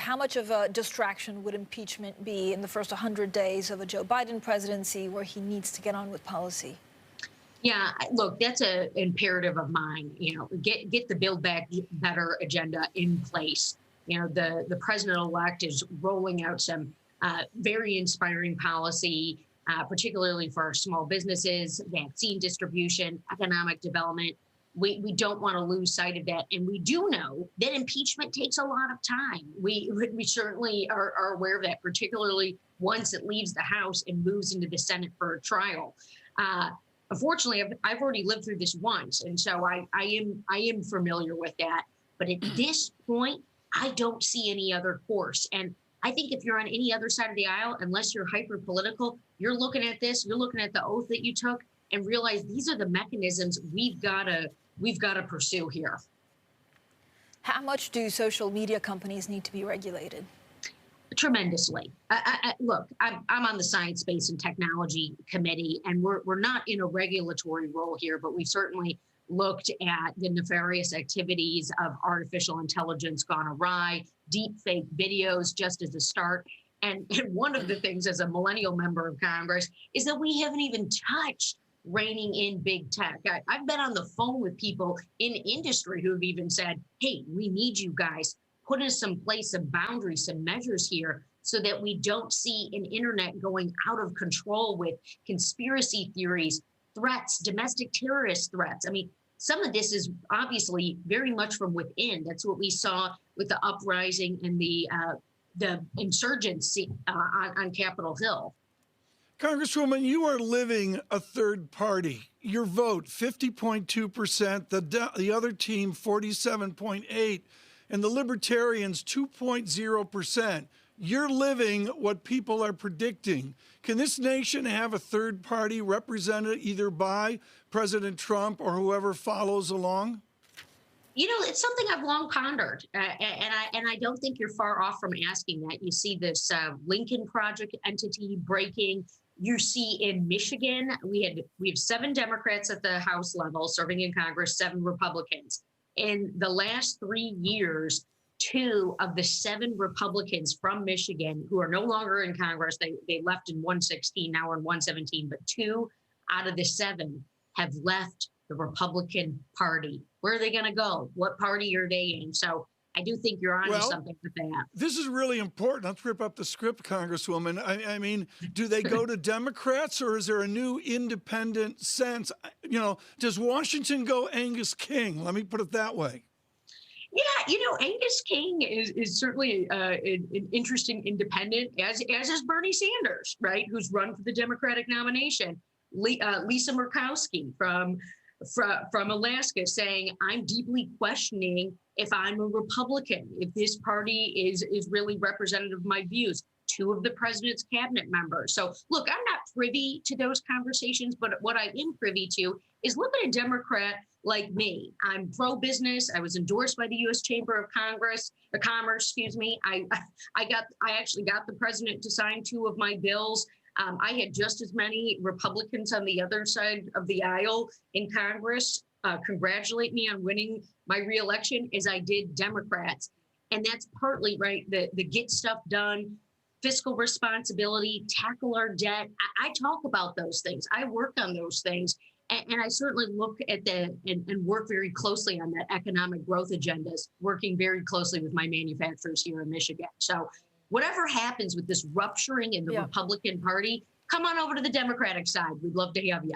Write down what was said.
how much of a distraction would impeachment be in the first 100 days of a Joe Biden presidency where he needs to get on with policy? Yeah, look, that's an imperative of mine. Get the Build Back Better agenda in place. The president-elect is rolling out some very inspiring policy, particularly for our small businesses, vaccine distribution, economic development. We don't want to lose sight of that. And we do know that impeachment takes a lot of time. We certainly are aware of that, particularly once it leaves the House and moves into the Senate for a trial. Unfortunately, I've already lived through this once, and so I am familiar with that. But at this point, I don't see any other course. And I think if you're on any other side of the aisle, unless you're hyper political, you're looking at this, you're looking at the oath that you took, and realize these are the mechanisms we've got to pursue here. How much do social media companies need to be regulated? Tremendously. Look, I'm on the Science, Space, and Technology Committee, and we're not in a regulatory role here, but we certainly looked at the nefarious activities of artificial intelligence gone awry, deep fake videos just as a start. And one of the things as a millennial member of Congress is that we haven't even touched reining in big tech. I've been on the phone with people in industry who've even said, hey, we need you guys. Put in some place, some boundaries, some measures here so that we don't see an internet going out of control with conspiracy theories, threats, domestic terrorist threats. I mean, some of this is obviously very much from within. That's what we saw with the uprising and the insurgency on Capitol Hill. Congresswoman, you are living a third party. Your vote, 50.2%, the other team, 47.8%. And the Libertarians, 2.0%. You're living what people are predicting. Can this nation have a third party represented either by President Trump or whoever follows along? It's something I've long pondered, and I don't think you're far off from asking that. You see this Lincoln Project entity breaking. You see in Michigan, we have 7 Democrats at the House level serving in Congress, 7 Republicans. In the last 3 years, 2 of the 7 Republicans from Michigan who are no longer in Congress, they left in 116, now we're in 117, but 2 out of the 7 have left the Republican Party. Where are they going to go? What party are they in? So I do think you're onto something with that. This is really important. Let's rip up the script, Congresswoman. I mean, do they go to Democrats or is there a new independent sense? Does Washington go Angus King? Let me put it that way. Yeah, Angus King is certainly an interesting independent, as is Bernie Sanders, right, who's run for the Democratic nomination. Lisa Murkowski from Alaska saying, I'm deeply questioning if I'm a Republican, if this party is really representative of my views. 2 of the president's cabinet members. So look, I'm not privy to those conversations, but what I am privy to is look at a Democrat like me. I'm pro-business. I was endorsed by the U.S. Chamber of Commerce. I actually got the president to sign 2 of my bills. I had just as many Republicans on the other side of the aisle in Congress congratulate me on winning my reelection as I did Democrats. And that's partly, right, the get stuff done, fiscal responsibility, tackle our debt. I talk about those things. I work on those things. And I certainly look at and work very closely on that economic growth agendas, working very closely with my manufacturers here in Michigan. So whatever happens with this rupturing in the Republican Party, come on over to the Democratic side. We'd love to have you.